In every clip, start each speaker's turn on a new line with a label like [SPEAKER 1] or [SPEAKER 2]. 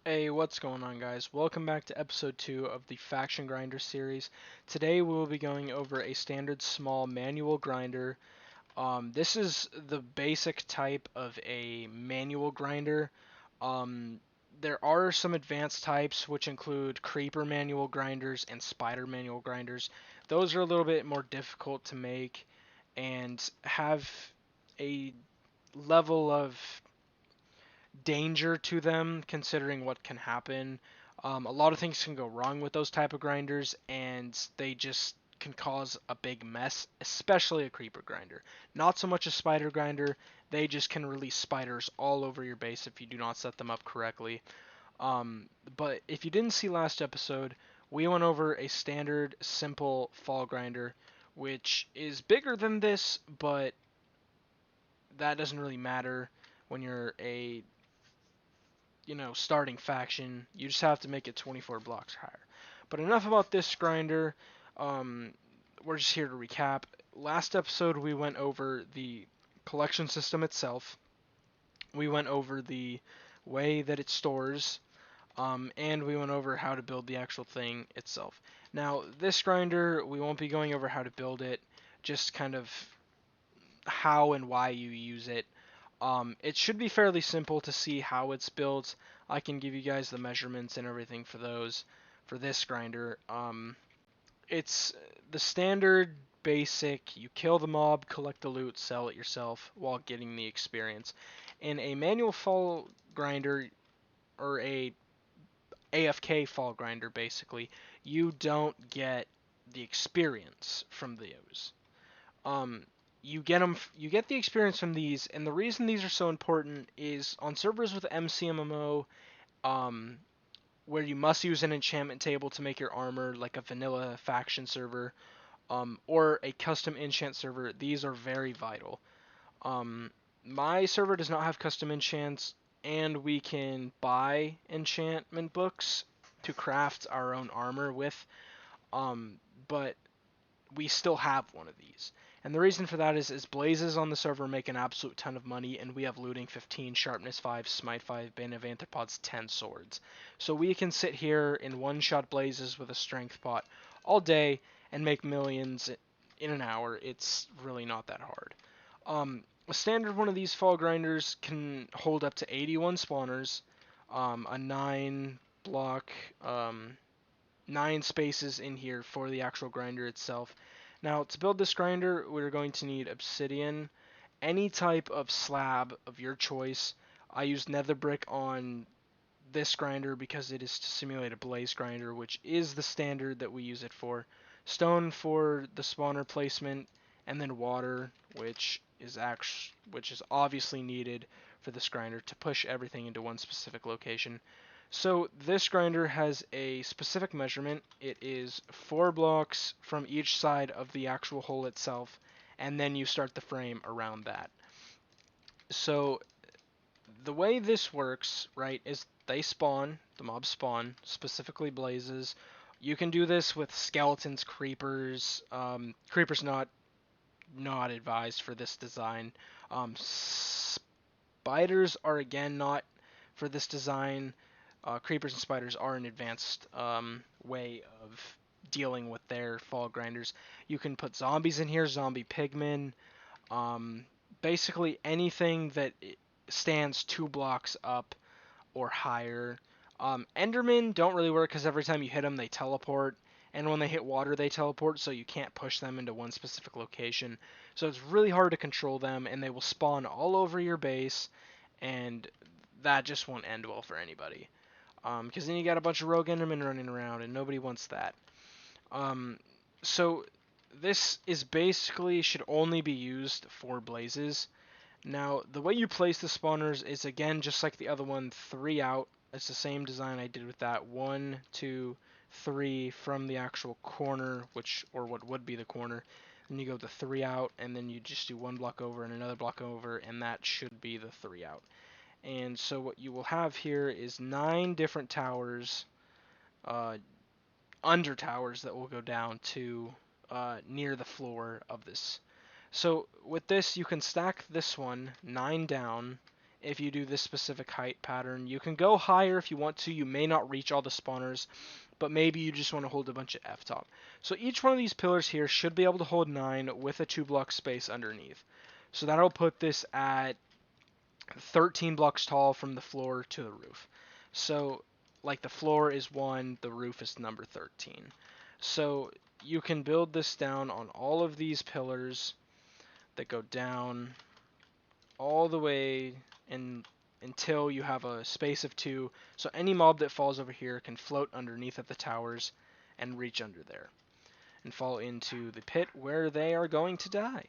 [SPEAKER 1] Hey, what's going on, guys? Welcome back to episode 2 of the Faction Grinder series. Today we will be going over a standard small manual grinder. This is the basic type of a manual grinder. Um, there are some advanced types which include creeper manual grinders and spider manual grinders. Those are a little bit more difficult to make and have a level of danger to them considering what can happen. A lot of things can go wrong with those type of grinders, and they just can cause a big mess, especially a creeper grinder. Not so much a spider grinder, they just can release spiders all over your base if you do not set them up correctly. But if you didn't see last episode, we went over a standard simple fall grinder, which is bigger than this, but that doesn't really matter when you're a starting faction. You just have to make it 24 blocks higher. But enough about this grinder. Um, we're just here to recap. Last episode, we went over the collection system itself. We went over the way that it stores, and we went over how to build the actual thing itself. Now, this grinder, we won't be going over how to build it, just kind of how and why you use it. It should be fairly simple to see how it's built. I can give you guys the measurements and everything for those for this grinder. It's the standard basic. You kill the mob, collect the loot, sell it yourself while getting the experience. In a manual fall grinder or a AFK fall grinder, basically, you don't get the experience from those. Um, you get the experience from these, and the reason these are so important is on servers with MCMMO, um, where you must use an enchantment table to make your armor, like a vanilla faction server, or a custom enchant server. These are very vital. Um, my server does not have custom enchants, and we can buy enchantment books to craft our own armor with. Um, but we still have one of these. And the reason for that is Blazes on the server make an absolute ton of money, and we have looting 15, sharpness 5, smite 5, bane of anthropods 10 swords. So we can sit here in one-shot Blazes with a strength pot all day and make millions in an hour. It's really not that hard. A standard one of these fall grinders can hold up to 81 spawners, a 9 block, 9 spaces in here for the actual grinder itself. Now, to build this grinder, we're going to need obsidian, any type of slab of your choice. I used nether brick on this grinder because it is to simulate a blaze grinder, which is the standard that we use it for. Stone for the spawner placement, and then water, which is obviously needed for this grinder to push everything into one specific location. So this grinder has a specific measurement. It is 4 blocks from each side of the actual hole itself, and then you start the frame around that. So the way this works, right, is the mobs spawn, specifically blazes. You can do this with skeletons, creepers. Creepers not advised for this design. Spiders are again not for this design. Creepers and spiders are an advanced way of dealing with their fall grinders. You can put zombies in here, zombie pigmen, um, basically anything that stands 2 blocks up or higher. Endermen don't really work because every time you hit them, they teleport. And when they hit water, they teleport, so you can't push them into one specific location. So it's really hard to control them, and they will spawn all over your base, and that just won't end well for anybody. Because then you got a bunch of rogue endermen running around, and nobody wants that. Um, so this is basically should only be used for blazes. Now, the way you place the spawners is again just like the other one, 3 out. It's the same design I did with that. 1, 2, 3 from the actual corner, or what would be the corner. Then you go the 3 out, and then you just do 1 block over and another block over, and that should be the 3 out. And so what you will have here is 9 different towers, uh, under towers that will go down to near the floor of this. So with this, you can stack this one 9 down if you do this specific height pattern. You can go higher if you want to. You may not reach all the spawners, but maybe you just want to hold a bunch of F-top. So each one of these pillars here should be able to hold 9 with a 2-block space underneath. So that'll put this at 13 blocks tall from the floor to the roof. So, like, the floor is 1, the roof is number 13. So you can build this down on all of these pillars that go down all the way until you have a space of 2. So any mob that falls over here can float underneath of the towers and reach under there and fall into the pit where they are going to die.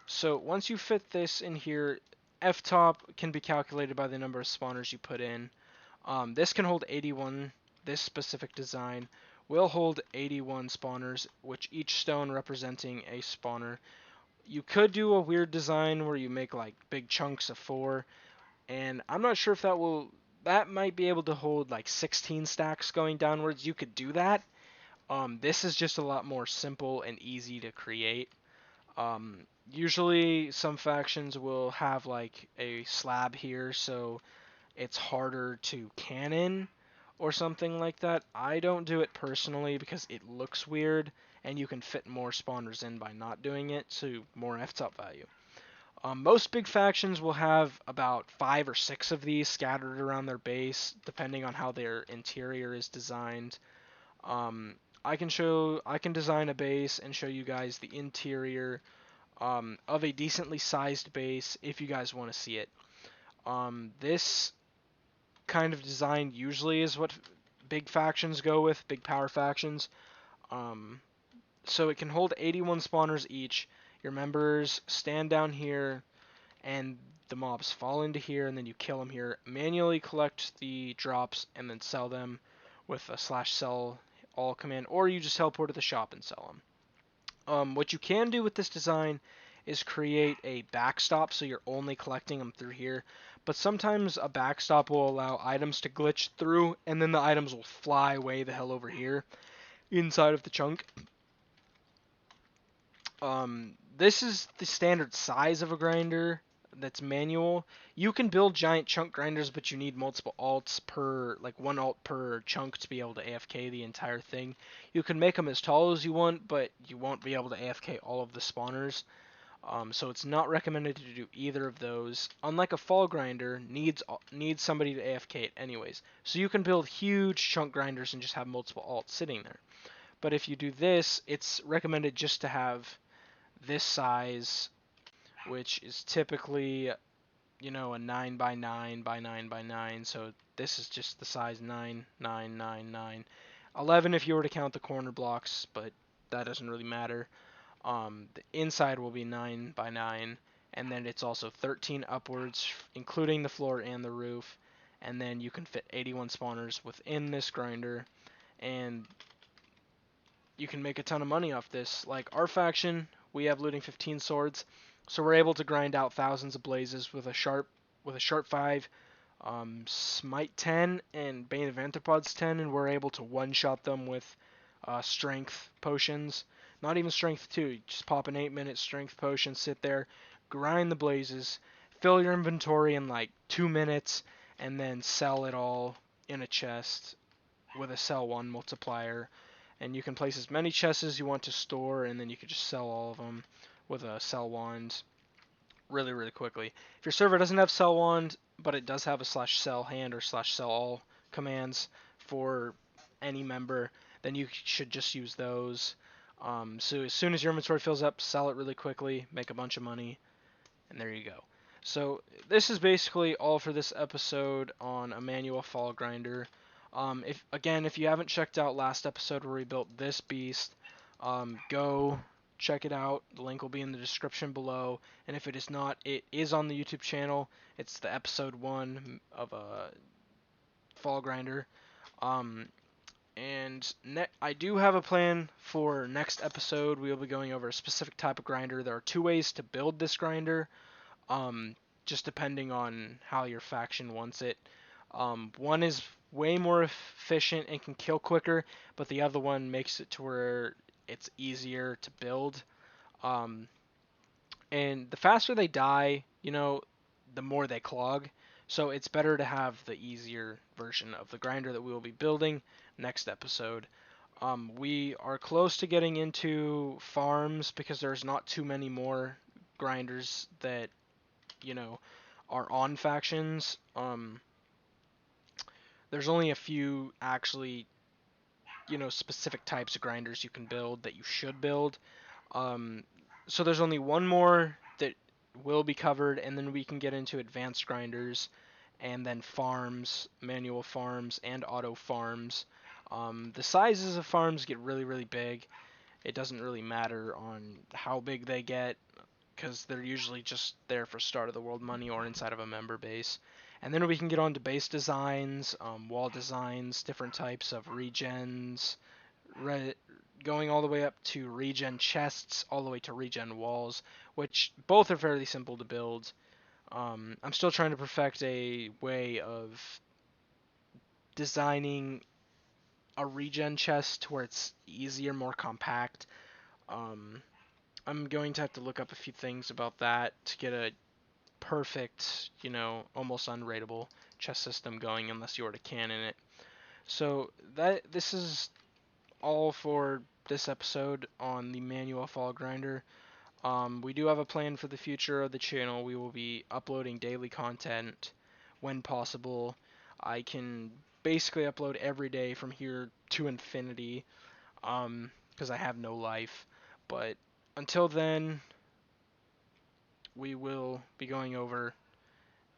[SPEAKER 1] So once you fit this in here, F-top can be calculated by the number of spawners you put in. This can hold 81. This specific design will hold 81 spawners, which each stone representing a spawner. You could do a weird design where you make like big chunks of 4, and I'm not sure if that might be able to hold like 16 stacks going downwards. You could do that. This is just a lot more simple and easy to create. Usually some factions will have like a slab here, so it's harder to cannon or something like that. I don't do it personally because it looks weird, and you can fit more spawners in by not doing it, so more F-top value. Most big factions will have about 5 or 6 of these scattered around their base, depending on how their interior is designed. I can design a base and show you guys the interior of a decently sized base if you guys want to see it. This kind of design usually is what big factions go with, big power factions. So it can hold 81 spawners each. Your members stand down here, and the mobs fall into here, and then you kill them here. Manually collect the drops and then sell them with a /sell all command, or you just teleport to the shop and sell them. What you can do with this design is create a backstop, so you're only collecting them through here. But sometimes a backstop will allow items to glitch through, and then the items will fly way the hell over here inside of the chunk. This is the standard size of a grinder that's manual. You can build giant chunk grinders, but you need multiple alts per, like 1 alt per chunk to be able to AFK the entire thing. You can make them as tall as you want, but you won't be able to AFK all of the spawners. So it's not recommended to do either of those. Unlike a fall grinder, needs somebody to AFK it anyways. So you can build huge chunk grinders and just have multiple alts sitting there. But if you do this, it's recommended just to have this size, which is typically, a 9 by 9 by 9 by 9. So this is just the size 9, 9, 9, 9. 11 if you were to count the corner blocks, but that doesn't really matter. The inside will be 9 by 9, and then it's also 13 upwards, including the floor and the roof. And then you can fit 81 spawners within this grinder, and you can make a ton of money off this. Like our faction, we have looting 15 swords, so we're able to grind out thousands of blazes with a sharp 5, smite 10, and bane of anthropods 10, and we're able to one-shot them with strength potions. Not even strength 2, you just pop an 8-minute strength potion, sit there, grind the blazes, fill your inventory in like 2 minutes, and then sell it all in a chest with a sell 1 multiplier. And you can place as many chests as you want to store, and then you can just sell all of them with a sell wand really, really quickly. If your server doesn't have sell wand, but it does have a /sell hand or /sell all commands for any member, then you should just use those. So as soon as your inventory fills up, sell it really quickly, make a bunch of money, and there you go. So this is basically all for this episode on a manual fall grinder. If you haven't checked out last episode where we built this beast, go check it out. The link will be in the description below. And if it is not, it is on the YouTube channel. It's the episode 1 of a fall grinder. I do have a plan for next episode. We will be going over a specific type of grinder. There are 2 ways to build this grinder, just depending on how your faction wants it. One is way more efficient and can kill quicker, but the other one makes it to where it's easier to build. And the faster they die, the more they clog. So it's better to have the easier version of the grinder that we will be building next episode. We are close to getting into farms because there's not too many more grinders that, you know, are on factions. There's only a few actually, specific types of grinders you can build that you should build. Um, so there's only one more that will be covered, and then we can get into advanced grinders, and then farms, manual farms, and auto farms. The sizes of farms get really, really big. It doesn't really matter on how big they get, because they're usually just there for start of the world money or inside of a member base. And then we can get on to base designs, wall designs, different types of regens, re- going all the way up to regen chests, all the way to regen walls, which both are fairly simple to build. I'm still trying to perfect a way of designing a regen chest where it's easier, more compact. Um, I'm going to have to look up a few things about that to get a perfect, almost unrateable chest system going unless you were to cannon it. So this is all for this episode on the manual fall grinder. We do have a plan for the future of the channel. We will be uploading daily content when possible. I can basically upload every day from here to infinity, because I have no life. But until then, we will be going over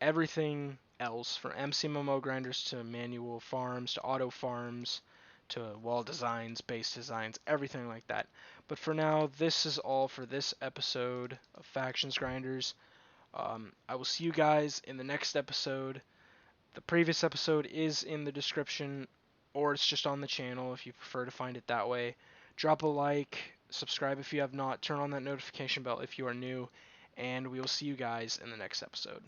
[SPEAKER 1] everything else from MCMMO grinders to manual farms to auto farms to wall designs, base designs, everything like that. But for now, this is all for this episode of Factions Grinders. I will see you guys in the next episode. The previous episode is in the description, or it's just on the channel if you prefer to find it that way. Drop a like, subscribe if you have not, turn on that notification bell if you are new, and we will see you guys in the next episode.